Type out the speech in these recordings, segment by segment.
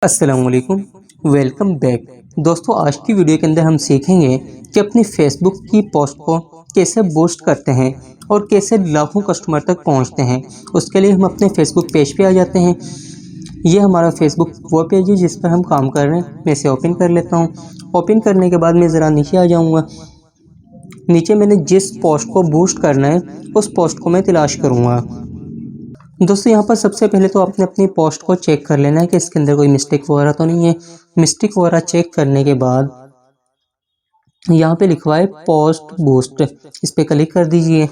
अस्सलाम वालेकुम, welcome back. दोस्तों, आज की वीडियो के अंदर हम सीखेंगे कि अपनी फेसबुक की पोस्ट को कैसे बूस्ट करते हैं और कैसे लाखों कस्टमर तक पहुंचते हैं। उसके लिए हम अपने फेसबुक पेज पे आ जाते हैं। ये हमारा फेसबुक वो पेज है जिस पर हम काम कर रहे हैं। मैं इसे ओपन कर लेता हूँ। ओपन करने के बाद मैं ज़रा नीचे आ जाऊँगा। नीचे मैंने जिस पोस्ट को बूस्ट करना है उस पोस्ट को मैं तलाश करूँगा। दोस्तों, यहाँ पर सबसे पहले तो आपने अपनी पोस्ट को चेक कर लेना है कि इसके अंदर कोई मिस्टेक वगैरह तो नहीं है। मिस्टेक वगैरह चेक करने के बाद यहाँ पे लिखा हुआ है पोस्ट बूस्ट, इस पे क्लिक कर दीजिए।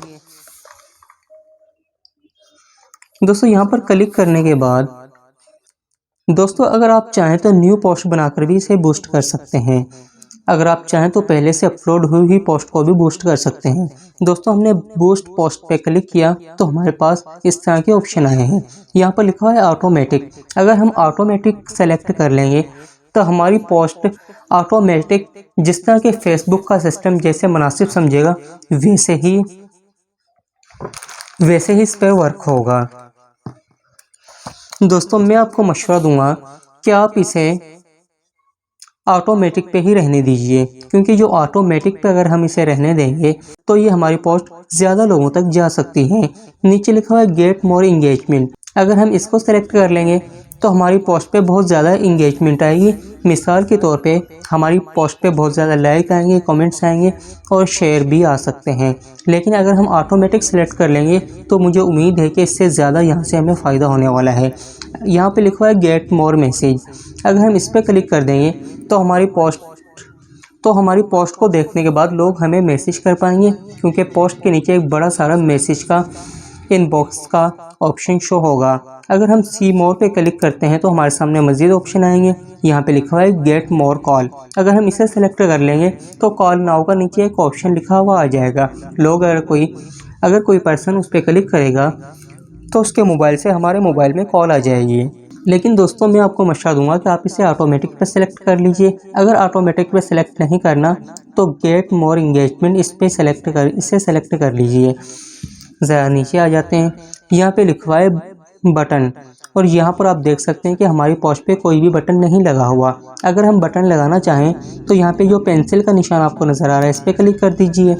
दोस्तों, यहाँ पर क्लिक करने के बाद दोस्तों अगर आप चाहें तो न्यू पोस्ट बनाकर भी इसे बूस्ट कर सकते हैं। अगर आप चाहें तो पहले से अपलोड हुई हुई पोस्ट को भी बूस्ट कर सकते हैं। दोस्तों, हमने बूस्ट पोस्ट पे क्लिक किया तो हमारे पास इस तरह के ऑप्शन आए हैं। यहाँ पर लिखा है ऑटोमेटिक। अगर हम ऑटोमेटिक सेलेक्ट कर लेंगे तो हमारी पोस्ट ऑटोमेटिक जिस तरह के फेसबुक का सिस्टम जैसे मुनासिब समझेगा वैसे ही इस पर वर्क होगा। दोस्तों, मैं आपको मशवरा दूंगा कि आप इसे ऑटोमेटिक पे ही रहने दीजिए, क्योंकि जो ऑटोमेटिक पे अगर हम इसे रहने देंगे तो ये हमारी पोस्ट ज़्यादा लोगों तक जा सकती है। नीचे लिखा हुआ है गेट मोर इंगेजमेंट। अगर हम इसको सेलेक्ट कर लेंगे तो हमारी पोस्ट पे बहुत ज़्यादा इंगेजमेंट आएगी। मिसाल के तौर पे हमारी पोस्ट पे बहुत ज़्यादा लाइक आएंगे, कमेंट्स आएंगे और शेयर भी आ सकते हैं। लेकिन अगर हम ऑटोमेटिक सेलेक्ट कर लेंगे तो मुझे उम्मीद है कि इससे ज़्यादा यहाँ से हमें फ़ायदा होने वाला है। यहाँ पे लिखा हुआ है गेट मोर मैसेज। अगर हम इस पर क्लिक कर देंगे तो हमारी पोस्ट को देखने के बाद लोग हमें मैसेज कर पाएंगे, क्योंकि पोस्ट के नीचे एक बड़ा सारा मैसेज का इनबॉक्स का ऑप्शन शो होगा। अगर हम सी मोर पे क्लिक करते हैं तो हमारे सामने मज़ीद ऑप्शन आएंगे। यहाँ पे लिखा हुआ है गेट मोर कॉल। अगर हम इसे सेलेक्ट कर लेंगे तो कॉल नाउ का नीचे एक ऑप्शन लिखा हुआ आ जाएगा। लोग अगर कोई पर्सन उस पर क्लिक करेगा तो उसके मोबाइल से हमारे मोबाइल में कॉल आ जाएगी। लेकिन दोस्तों, मैं आपको मशवरा दूंगा कि आप इसे ऑटोमेटिक पे सेलेक्ट कर लीजिए। अगर ऑटोमेटिक पे सेलेक्ट नहीं करना तो गेट मोर इंगेजमेंट इसे सेलेक्ट कर लीजिए। ज़रा नीचे आ जाते हैं। यहाँ पे लिखा हुआ है बटन, और यहाँ पर आप देख सकते हैं कि हमारी पोस्ट पे कोई भी बटन नहीं लगा हुआ। अगर हम बटन लगाना चाहें तो यहाँ पे जो पेंसिल का निशान आपको नज़र आ रहा है इस पर क्लिक कर दीजिए।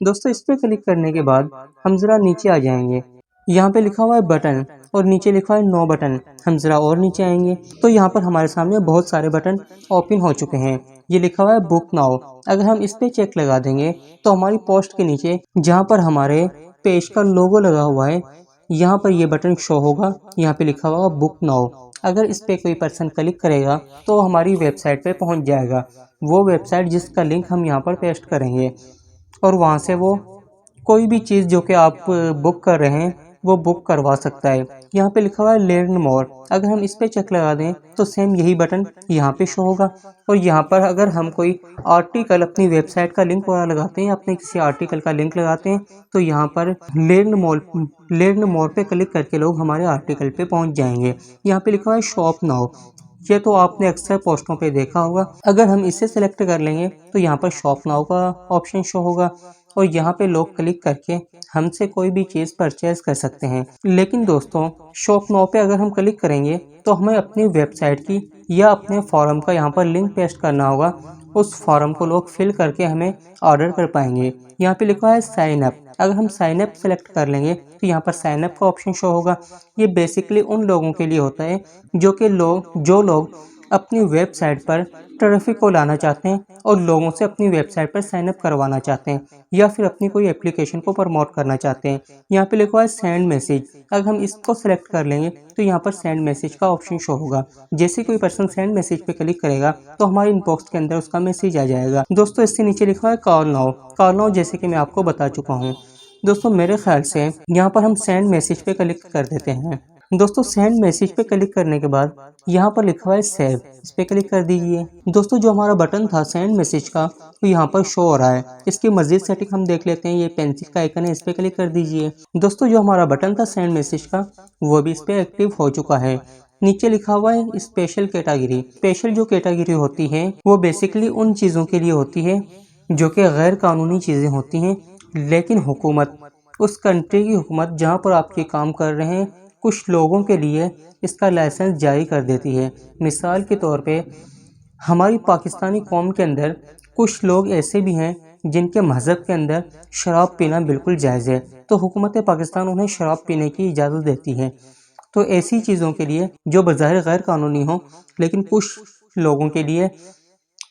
दोस्तों, इस पर क्लिक करने के बाद हम ज़रा नीचे आ जाएंगे। यहाँ पे लिखा हुआ है बटन और नीचे लिखा है नो बटन। हम ज़रा और नीचे आएंगे तो यहाँ पर हमारे सामने बहुत सारे बटन ओपन हो चुके हैं। ये लिखा हुआ है बुक नाउ। अगर हम इस पे चेक लगा देंगे तो हमारी पोस्ट के नीचे जहाँ पर हमारे पेज का लोगो लगा हुआ है यहाँ पर ये बटन शो होगा। यहाँ पे लिखा हुआ बुक नाउ। अगर इस पे कोई पर्सन क्लिक करेगा तो हमारी वेबसाइट पे पहुँच जाएगा। वो वेबसाइट जिसका लिंक हम यहाँ पर पेस्ट करेंगे और वहाँ से वो कोई भी चीज़ जो कि आप बुक कर रहे हैं वो बुक करवा सकता है। यहाँ पे लिखा हुआ है लर्न मोर। अगर हम इस पे चेक लगा दें तो सेम यही बटन यहाँ पे शो होगा। और यहाँ पर अगर हम कोई आर्टिकल अपनी वेबसाइट का लिंक वगैरह लगाते हैं, अपने किसी आर्टिकल का लिंक लगाते हैं तो यहाँ पर लर्न मोर पे क्लिक करके लोग हमारे आर्टिकल पे पहुँच जाएंगे। यहाँ पे लिखा हुआ है शॉप नाउ। ये तो आपने अक्सर पोस्टों पे देखा होगा। अगर हम इसे सेलेक्ट कर लेंगे तो यहाँ पर शॉप नाउ का ऑप्शन शो होगा और यहाँ पे लोग क्लिक करके हमसे कोई भी चीज़ परचेज कर सकते हैं। लेकिन दोस्तों, शॉप नाउ पे अगर हम क्लिक करेंगे तो हमें अपनी वेबसाइट की या अपने फॉर्म का यहाँ पर लिंक पेस्ट करना होगा। उस फॉर्म को लोग फिल करके हमें ऑर्डर कर पाएंगे। यहाँ पे लिखा है साइन अप। अगर हम साइन अप सेलेक्ट कर लेंगे तो यहाँ पर साइन अप का ऑप्शन शो होगा। ये बेसिकली उन लोगों के लिए होता है जो लोग अपनी वेबसाइट पर ट्रैफिक को लाना चाहते हैं और लोगों से अपनी वेबसाइट पर साइन अप करवाना चाहते हैं या फिर अपनी कोई एप्लीकेशन को प्रमोट करना चाहते हैं। यहाँ पे लिखा है सेंड मैसेज। अगर हम इसको सेलेक्ट कर लेंगे तो यहाँ पर सेंड मैसेज का ऑप्शन शो होगा। जैसे कोई पर्सन सेंड मैसेज पे क्लिक करेगा तो हमारे इनबॉक्स के अंदर उसका मैसेज आ जाएगा। दोस्तों, इससे नीचे लिखा है कॉल नाउ। कॉल नाउ जैसे कि मैं आपको बता चुका हूँ। दोस्तों, मेरे ख्याल से यहाँ पर हम सेंड मैसेज पे क्लिक कर देते हैं। दोस्तों, सेंड मैसेज पे क्लिक करने के बाद यहाँ पर लिखा हुआ है सेव, इस पे क्लिक कर दीजिए। दोस्तों, जो हमारा बटन था सेंड मैसेज का वो यहाँ पर शो हो रहा है। इसकी मजीद सेटिंग हम देख लेते हैं। ये पेंसिल का आइकन है, इस पे क्लिक कर दीजिए। दोस्तों, जो हमारा बटन था सेंड मैसेज का वो भी इस पे एक्टिव हो चुका है। नीचे लिखा हुआ है स्पेशल कैटेगरी। स्पेशल जो कैटेगरी होती है वो बेसिकली उन चीज़ों के लिए होती है जो कि गैर कानूनी चीज़ें होती हैं, लेकिन हुकूमत उस कंट्री की हुकूमत जहाँ पर आप ये काम कर रहे हैं कुछ लोगों के लिए इसका लाइसेंस जारी कर देती है। मिसाल के तौर पे हमारी पाकिस्तानी कौम के अंदर कुछ लोग ऐसे भी हैं जिनके मज़हब के अंदर शराब पीना बिल्कुल जायज़ है, तो हुकूमत पाकिस्तान उन्हें शराब पीने की इजाज़त देती है। तो ऐसी चीज़ों के लिए जो बज़ाहिर गैर कानूनी हो लेकिन कुछ लोगों के लिए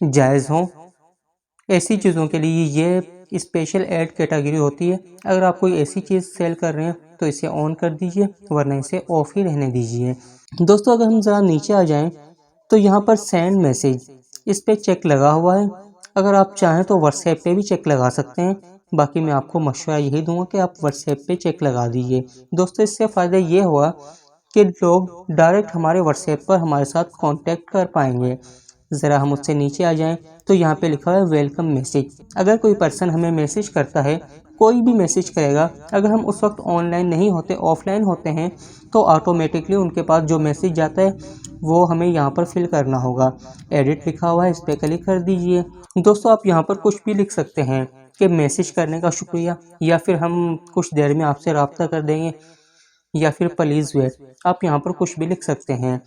जायज़ हों, ऐसी चीज़ों के लिए ये स्पेशल ऐड कैटेगरी होती है। अगर आप कोई ऐसी चीज़ सेल कर रहे हैं तो इसे ऑन कर दीजिए, वरना इसे ऑफ ही रहने दीजिए। दोस्तों, अगर हम ज़रा नीचे आ जाएं तो यहाँ पर सेंड मैसेज, इस पे चेक लगा हुआ है। अगर आप चाहें तो व्हाट्सएप पे भी चेक लगा सकते हैं, बाकी मैं आपको मशवरा यही दूंगा कि आप व्हाट्सएप पे चेक लगा दीजिए। दोस्तों, इससे फ़ायदा ये हुआ कि लोग डायरेक्ट हमारे व्हाट्सएप पर हमारे साथ कांटेक्ट कर पाएंगे। ज़रा हम उससे नीचे आ जाएं तो यहाँ पे लिखा है वेलकम मैसेज। अगर कोई पर्सन हमें मैसेज करता है, कोई भी मैसेज करेगा, अगर हम उस वक्त ऑनलाइन नहीं होते, ऑफलाइन होते हैं, तो ऑटोमेटिकली उनके पास जो मैसेज जाता है वो हमें यहाँ पर फिल करना होगा। एडिट लिखा हुआ है, इस पर क्लिक कर दीजिए। दोस्तों, आप यहाँ पर कुछ भी लिख सकते हैं कि मैसेज करने का शुक्रिया, या फिर हम कुछ देर में आपसे रब्ता कर देंगे, या फिर प्लीज़ वेट। आप यहाँ पर कुछ भी लिख सकते हैं।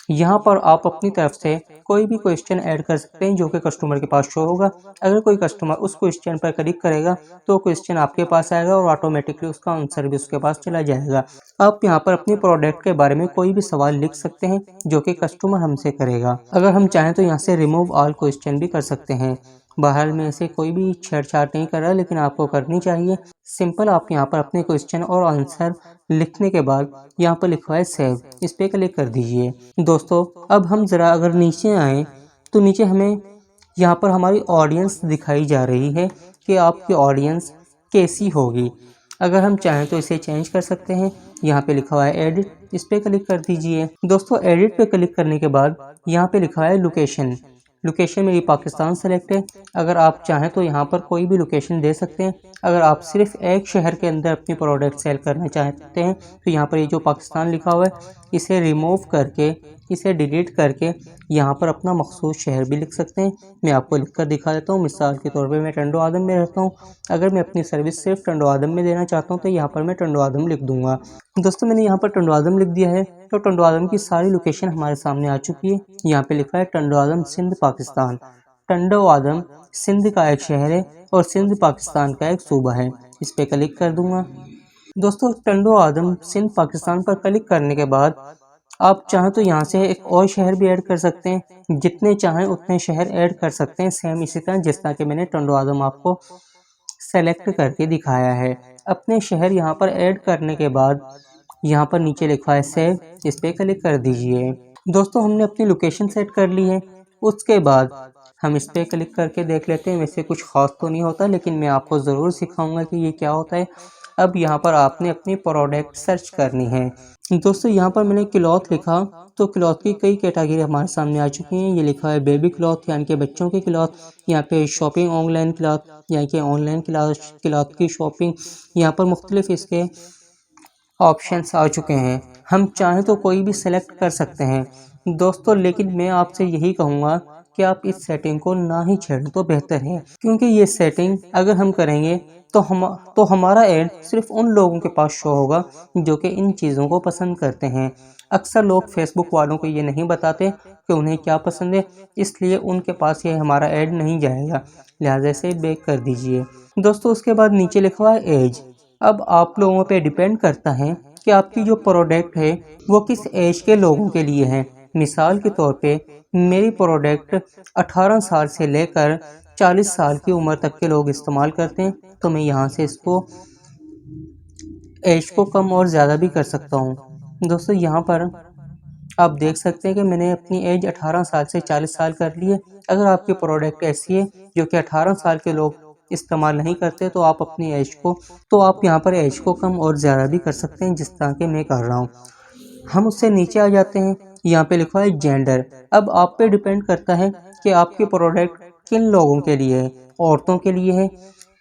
यहाँ पर आप अपनी तरफ से कोई भी क्वेश्चन ऐड कर सकते हैं जो कि कस्टमर के पास शो होगा। अगर कोई कस्टमर उस क्वेश्चन पर क्लिक करेगा तो क्वेश्चन आपके पास आएगा और ऑटोमेटिकली उसका आंसर भी उसके पास चला जाएगा। आप यहाँ पर अपने प्रोडक्ट के बारे में कोई भी सवाल लिख सकते हैं जो कि कस्टमर हमसे करेगा। अगर हम चाहें तो यहाँ से रिमूव ऑल क्वेश्चन भी कर सकते हैं। बाहर में ऐसे कोई भी छेड़छाड़ नहीं कर रहा, लेकिन आपको करनी चाहिए। सिंपल आप यहाँ पर अपने क्वेश्चन और आंसर लिखने के बाद यहाँ पर लिखा है सेव, इस पर क्लिक कर दीजिए। दोस्तों, अब हम ज़रा अगर नीचे आएँ तो नीचे हमें यहाँ पर हमारी ऑडियंस दिखाई जा रही है कि आपकी ऑडियंस कैसी होगी। अगर हम चाहें तो इसे चेंज कर सकते हैं। यहाँ पे लिखा हुआ है एडिट, इस पर क्लिक कर दीजिए। दोस्तों, एडिट पे क्लिक करने के बाद यहाँ पे लिखा है लोकेशन। लोकेशन मेरी पाकिस्तान सेलेक्ट है। अगर आप चाहें तो यहाँ पर कोई भी लोकेशन दे सकते हैं। अगर आप सिर्फ एक शहर के अंदर अपनी प्रोडक्ट सेल करना चाहते हैं तो यहाँ पर ये जो पाकिस्तान लिखा हुआ है इसे रिमूव करके, इसे डिलीट करके यहाँ पर अपना मखसूस शहर भी लिख सकते हैं। मैं आपको लिख कर दिखा देता हूँ। मिसाल के तौर पे मैं टंडो आदम में रहता हूँ। अगर मैं अपनी सर्विस सिर्फ टंडो आदम में देना चाहता हूँ तो यहाँ पर मैं टंडो आदम लिख दूंगा। दोस्तों, मैंने यहाँ पर टंडो आदम लिख दिया है तो टंडो आदम की सारी लोकेशन हमारे सामने आ चुकी है। यहाँ पे लिखा है टंडो आदम सिंध पाकिस्तान। टंडो आदम सिंध का एक शहर है और सिंध पाकिस्तान का एक सूबा है। इस पर क्लिक कर दूंगा। दोस्तों, टंडो आदम सिंध पाकिस्तान पर क्लिक करने के बाद आप चाहें तो यहाँ से एक और शहर भी ऐड कर सकते हैं। जितने चाहें उतने शहर ऐड कर सकते हैं, सेम इसी तरह जिस तरह कि मैंने टंडो आदम आपको सेलेक्ट करके दिखाया है। अपने शहर यहाँ पर ऐड करने के बाद यहाँ पर नीचे लिखा है सेव, इस पर क्लिक कर दीजिए। दोस्तों, हमने अपनी लोकेशन सेट कर ली है। उसके बाद हम इस पर क्लिक करके देख लेते हैं। वैसे कुछ खास तो नहीं होता, लेकिन मैं आपको ज़रूर सिखाऊंगा कि ये क्या होता है। अब यहाँ पर आपने अपनी प्रोडक्ट सर्च करनी है। दोस्तों, यहाँ पर मैंने क्लॉथ लिखा तो क्लॉथ की कई कैटेगरी हमारे सामने आ चुकी हैं। ये लिखा है बेबी क्लॉथ, यानी कि बच्चों के क्लॉथ। यहाँ पे शॉपिंग ऑनलाइन क्लॉथ, यानी कि ऑनलाइन क्लॉथ की शॉपिंग। यहाँ पर मुख्तलिफ इसके ऑप्शंस आ चुके हैं। हम चाहें तो कोई भी सिलेक्ट कर सकते हैं दोस्तों, लेकिन मैं आपसे यही कहूँगा कि आप इस सेटिंग को ना ही छेड़ें तो बेहतर है, क्योंकि ये सेटिंग अगर हम करेंगे तो हमारा ऐड सिर्फ उन लोगों के पास शो होगा जो कि इन चीज़ों को पसंद करते हैं। अक्सर लोग फेसबुक वालों को ये नहीं बताते कि उन्हें क्या पसंद है, इसलिए उनके पास ये हमारा ऐड नहीं जाएगा। लिहाजा इसे बैक कर दीजिए। दोस्तों, उसके बाद नीचे लिखा हुआ है एज। अब आप लोगों पे डिपेंड करता है कि आपकी जो प्रोडक्ट है वो किस एज के लोगों के लिए है। मिसाल के तौर पे मेरी प्रोडक्ट 18 साल से लेकर 40 साल की उम्र तक के लोग इस्तेमाल करते हैं, तो मैं यहाँ से इसको एज को कम और ज़्यादा भी कर सकता हूँ। दोस्तों, यहाँ पर आप देख सकते हैं कि मैंने अपनी एज 18 साल से 40 साल कर ली है। अगर आपकी प्रोडक्ट ऐसी है जो कि 18 साल के लोग इस्तेमाल नहीं करते तो आप यहाँ पर एज को कम और ज़्यादा भी कर सकते हैं, जिस तरह के मैं कर रहा हूँ। हम उससे नीचे आ जाते हैं। यहाँ पे लिखा है जेंडर। अब आप पे डिपेंड करता है कि आपकी प्रोडक्ट किन लोगों के लिए है, औरतों के लिए है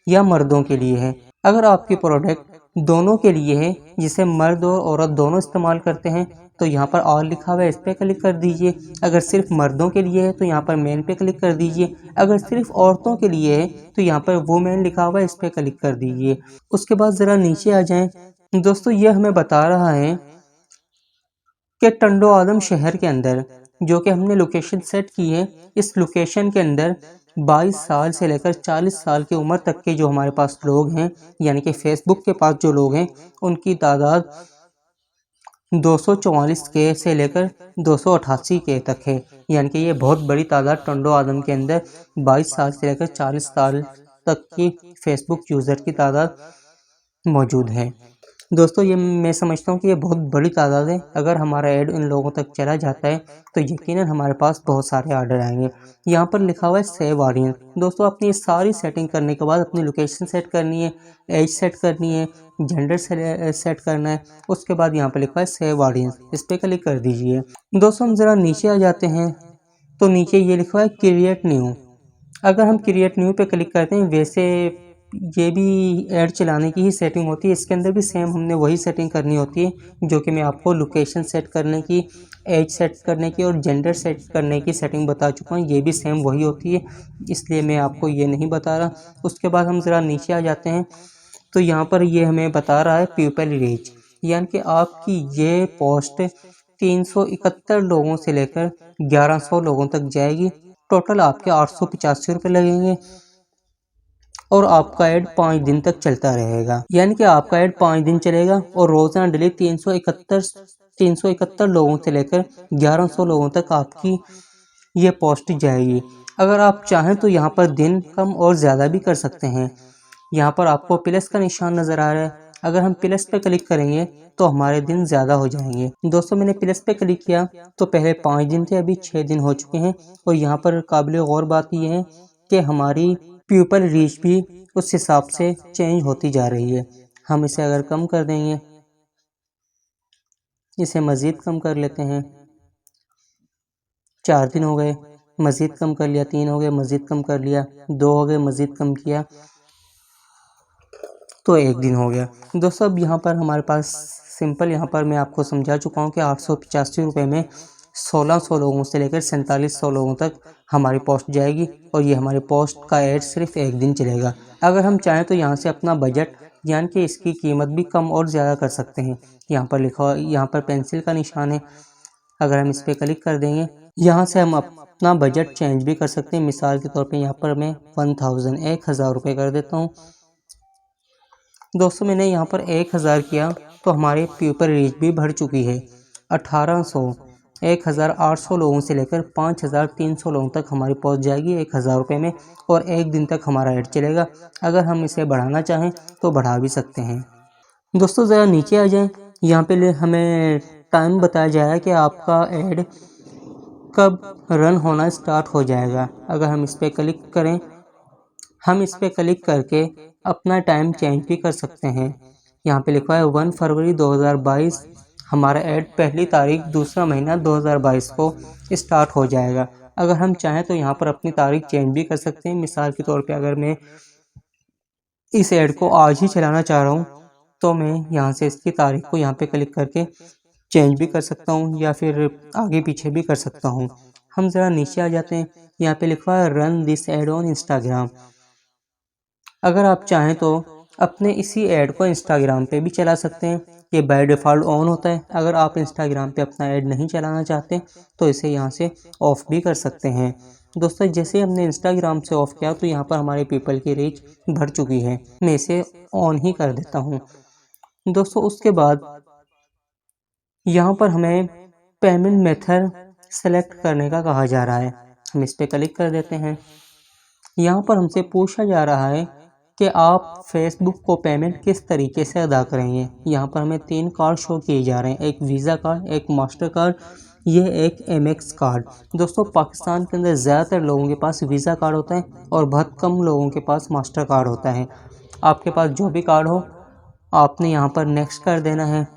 या मर्दों के लिए है। अगर आपकी प्रोडक्ट दोनों के लिए है, जिसे मर्द और औरत दोनों इस्तेमाल करते हैं, तो यहाँ पर ऑल लिखा हुआ है, इस पर क्लिक कर दीजिए। अगर सिर्फ मर्दों के लिए है तो यहाँ पर मेन पे क्लिक कर दीजिए। अगर सिर्फ औरतों के लिए है तो यहाँ पर वुमेन लिखा हुआ है, इस पर क्लिक कर दीजिए। उसके बाद ज़रा नीचे आ जाएं। दोस्तों, ये हमें बता रहा है कि टंडो आदम शहर के अंदर जो कि हमने लोकेशन सेट की है, इस लोकेशन के अंदर 22 साल से लेकर 40 साल की उम्र तक के जो हमारे पास लोग हैं, यानी कि फेसबुक के पास जो लोग हैं, उनकी तादाद 244 के से लेकर 288 के तक है। यानी कि ये बहुत बड़ी तादाद टंडो आदम के अंदर 22 साल से लेकर 40 साल तक की फेसबुक यूज़र की तादाद मौजूद है। दोस्तों, ये मैं समझता हूँ कि ये बहुत बड़ी तादाद है। अगर हमारा ऐड इन लोगों तक चला जाता है तो यकीनन हमारे पास बहुत सारे ऑर्डर आएंगे। यहाँ पर लिखा हुआ है सेव ऑडियंस। दोस्तों, अपनी ये सारी सेटिंग करने के बाद अपनी लोकेशन सेट करनी है, एज सेट करनी है, जेंडर सेट करना है, उसके बाद यहाँ पर लिखा है सेव ऑडियंस, इस पर क्लिक कर दीजिए। दोस्तों, हम ज़रा नीचे आ जाते हैं तो नीचे ये लिखा हुआ है क्रिएट न्यू। अगर हम क्रिएट न्यू पे क्लिक करते हैं, वैसे ये भी ऐड चलाने की ही सेटिंग होती है, इसके अंदर भी सेम हमने वही सेटिंग करनी होती है जो कि मैं आपको लोकेशन सेट करने की, एज सेट करने की और जेंडर सेट करने की सेटिंग बता चुका हूँ। ये भी सेम वही होती है, इसलिए मैं आपको ये नहीं बता रहा। उसके बाद हम ज़रा नीचे आ जाते हैं तो यहाँ पर ये हमें बता रहा है पीपल रीच, यानी कि आपकी ये पोस्ट 371 लोगों से लेकर 1100 लोगों तक जाएगी। टोटल आपके 885 रुपये लगेंगे और आपका ऐड 5 दिन तक चलता रहेगा। यानी कि आपका ऐड 5 दिन चलेगा और रोजाना डेली 371 लोगों से लेकर 1100 लोगों तक आपकी ये पोस्ट जाएगी। अगर आप चाहें तो यहाँ पर दिन कम और ज़्यादा भी कर सकते हैं। यहाँ पर आपको प्लस का निशान नज़र आ रहा है, अगर हम प्लस पे क्लिक करेंगे तो हमारे दिन ज़्यादा हो जाएंगे। दोस्तों, मैंने प्लस पे क्लिक किया तो पहले 5 दिन थे, अभी 6 दिन हो चुके हैं। और यहाँ पर काबिल गौर बात यह है कि हमारी पीपल रीच भी उस हिसाब से चेंज होती जा रही है। हम इसे अगर कम कर देंगे, इसे मज़ीद कम कर लेते हैं, 4 दिन हो गए, मज़ीद कम कर लिया, 3 हो गए, मज़ीद कम कर लिया, 2 हो गए, मज़ीद कम किया तो 1 दिन हो गया। दोस्तों, अब यहाँ पर हमारे पास सिंपल, यहाँ पर मैं आपको समझा चुका हूँ कि 885 रुपये में 1600 लोगों से लेकर 4700 लोगों तक हमारी पोस्ट जाएगी और ये हमारी पोस्ट का ऐड सिर्फ 1 दिन चलेगा। अगर हम चाहें तो यहाँ से अपना बजट, यानी कि इसकी कीमत भी कम और ज़्यादा कर सकते हैं। यहाँ पर लिखा हुआ, यहाँ पर पेंसिल का निशान है, अगर हम इस पर क्लिक कर देंगे, यहाँ से हम अपना बजट चेंज भी कर सकते हैं। मिसाल के तौर पे यहाँ पर मैं 1000 रुपये कर देता हूँ। दोस्तों, मैंने यहाँ पर 1000 किया तो हमारी पीपल रीच भी बढ़ चुकी है। 1800, 1800 लोगों से लेकर 5300 लोगों तक हमारी पहुँच जाएगी 1000 रुपये में और 1 दिन तक हमारा ऐड चलेगा। अगर हम इसे बढ़ाना चाहें तो बढ़ा भी सकते हैं। दोस्तों, ज़रा नीचे आ जाएं, यहाँ पे हमें टाइम बताया जाएगा कि आपका ऐड कब रन होना स्टार्ट हो जाएगा। अगर हम इस पर क्लिक करें, हम इस पर क्लिक करके अपना टाइम चेंज भी कर सकते हैं। यहाँ पे लिखा है 1 फरवरी 2022 हमारा ऐड पहली तारीख दूसरा महीना 2022 को स्टार्ट हो जाएगा। अगर हम चाहें तो यहाँ पर अपनी तारीख चेंज भी कर सकते हैं। मिसाल के तौर पे अगर मैं इस ऐड को आज ही चलाना चाह रहा हूँ तो मैं यहाँ से इसकी तारीख को यहाँ पे क्लिक करके चेंज भी कर सकता हूँ या फिर आगे पीछे भी कर सकता हूँ। हम ज़रा नीचे आ जाते हैं, यहाँ पे लिखा है run this add on Instagram. अगर आप चाहें तो अपने इसी ऐड को इंस्टाग्राम पे भी चला सकते हैं। ये बाय डिफ़ॉल्ट ऑन होता है। अगर आप इंस्टाग्राम पे अपना ऐड नहीं चलाना चाहते तो इसे यहाँ से ऑफ़ भी कर सकते हैं। दोस्तों, जैसे हमने इंस्टाग्राम से ऑफ़ किया तो यहाँ पर हमारे पीपल की रीच बढ़ चुकी है। मैं इसे ऑन ही कर देता हूँ। दोस्तों, उसके बाद यहाँ पर हमें पेमेंट मेथड सेलेक्ट करने का कहा जा रहा है। हम इस पर क्लिक कर देते हैं। यहाँ पर हमसे पूछा जा रहा है कि आप फेसबुक को पेमेंट किस तरीके से अदा करेंगे। यहाँ पर हमें 3 कार्ड शो किए जा रहे हैं, एक वीज़ा कार्ड, एक मास्टर कार्ड, ये एक एमएक्स कार्ड। दोस्तों, पाकिस्तान के अंदर ज़्यादातर लोगों के पास वीज़ा कार्ड होता है और बहुत कम लोगों के पास मास्टर कार्ड होता है। आपके पास जो भी कार्ड हो, आपने यहाँ पर नेक्स्ट कर देना है।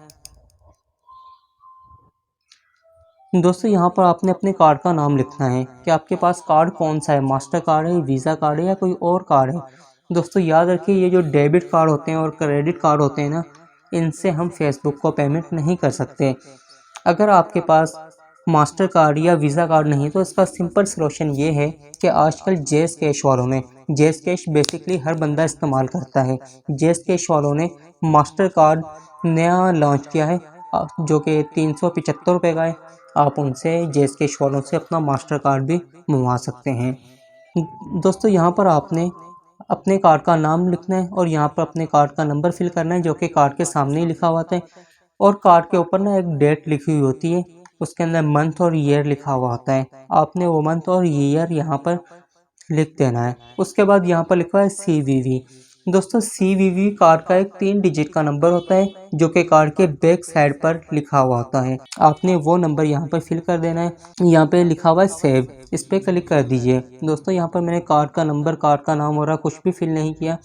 दोस्तों, यहाँ पर आपने अपने कार्ड का नाम लिखना है कि आपके पास कार्ड कौन सा है, मास्टर कार्ड है, वीज़ा कार्ड है या कोई और कार्ड है। दोस्तों, याद रखिए, ये जो डेबिट कार्ड होते हैं और क्रेडिट कार्ड होते हैं ना, इनसे हम फेसबुक को पेमेंट नहीं कर सकते। अगर आपके पास मास्टर कार्ड या वीज़ा कार्ड नहीं तो इसका सिंपल सलूशन ये है कि आजकल जेस कैश वालों ने, जेस कैश बेसिकली हर बंदा इस्तेमाल करता है, जेस कैश वालों ने मास्टर कार्ड नया लॉन्च किया है। जो कि 375 रुपये का है। आप उनसे JSK वालों से अपना मास्टर कार्ड भी मंगवा सकते हैं। दोस्तों यहाँ पर आपने अपने कार्ड का नाम लिखना है और यहाँ पर अपने कार्ड का नंबर फिल करना है, जो कि कार्ड के सामने ही लिखा हुआ होता है। और कार्ड के ऊपर ना एक डेट लिखी हुई होती है, उसके अंदर मंथ और ईयर लिखा हुआ होता है। आपने वो मंथ और ईयर यहाँ पर लिख देना है। उसके बाद यहाँ पर लिखा है CVV। दोस्तों CVV कार्ड का एक 3 डिजिट का नंबर होता है, जो कि कार्ड के बैक साइड पर लिखा हुआ होता है। आपने वो नंबर यहाँ पर फिल कर देना है। यहाँ पे लिखा हुआ है सेव, इस पर क्लिक कर दीजिए। दोस्तों यहाँ पर मैंने कार्ड का नंबर, कार्ड का नाम वगैरह कुछ भी फिल नहीं किया,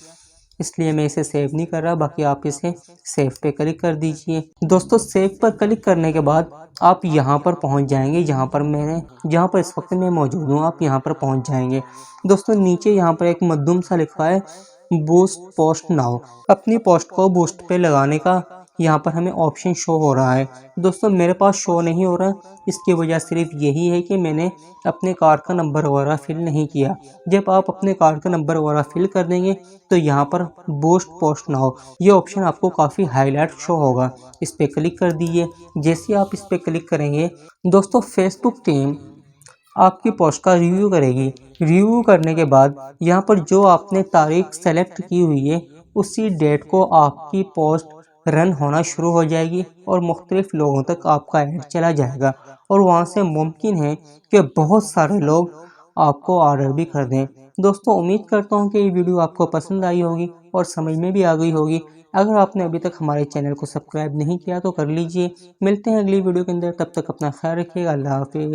इसलिए मैं इसे सेव नहीं कर रहा। बाकी आप इसे सेव पे क्लिक कर दीजिए। दोस्तों सेव पर क्लिक करने के बाद आप यहाँ पर पहुँच जाएंगे, जहाँ पर इस वक्त मैं मौजूद हूँ, आप यहाँ पर पहुँच जाएंगे। दोस्तों नीचे यहाँ पर एक मध्यम सा लिखा है बूस्ट पोस्ट नाउ। अपनी पोस्ट को बूस्ट पे लगाने का यहाँ पर हमें ऑप्शन शो हो रहा है। दोस्तों मेरे पास शो नहीं हो रहा, इसकी वजह सिर्फ यही है कि मैंने अपने कार्ड का नंबर वगैरह फिल नहीं किया। जब आप अपने कार्ड का नंबर वगैरह फिल कर देंगे तो यहाँ पर बूस्ट पोस्ट नाउ ये ऑप्शन आपको काफ़ी हाईलाइट शो होगा, इस पर क्लिक कर दीजिए। जैसे आप इस पर क्लिक करेंगे दोस्तों फेसबुक टीम आपकी पोस्ट का रिव्यू करेगी। रिव्यू करने के बाद यहाँ पर जो आपने तारीख सेलेक्ट की हुई है उसी डेट को आपकी पोस्ट रन होना शुरू हो जाएगी और मुख्तलिफ लोगों तक आपका ऐड चला जाएगा और वहाँ से मुमकिन है कि बहुत सारे लोग आपको ऑर्डर भी कर दें। दोस्तों उम्मीद करता हूँ कि ये वीडियो आपको पसंद आई होगी और समझ में भी आ गई होगी। अगर आपने अभी तक हमारे चैनल को सब्सक्राइब नहीं किया तो कर लीजिए। मिलते हैं अगली वीडियो के अंदर, तब तक अपना ख्याल रखिएगा। अल्लाह हाफिज़।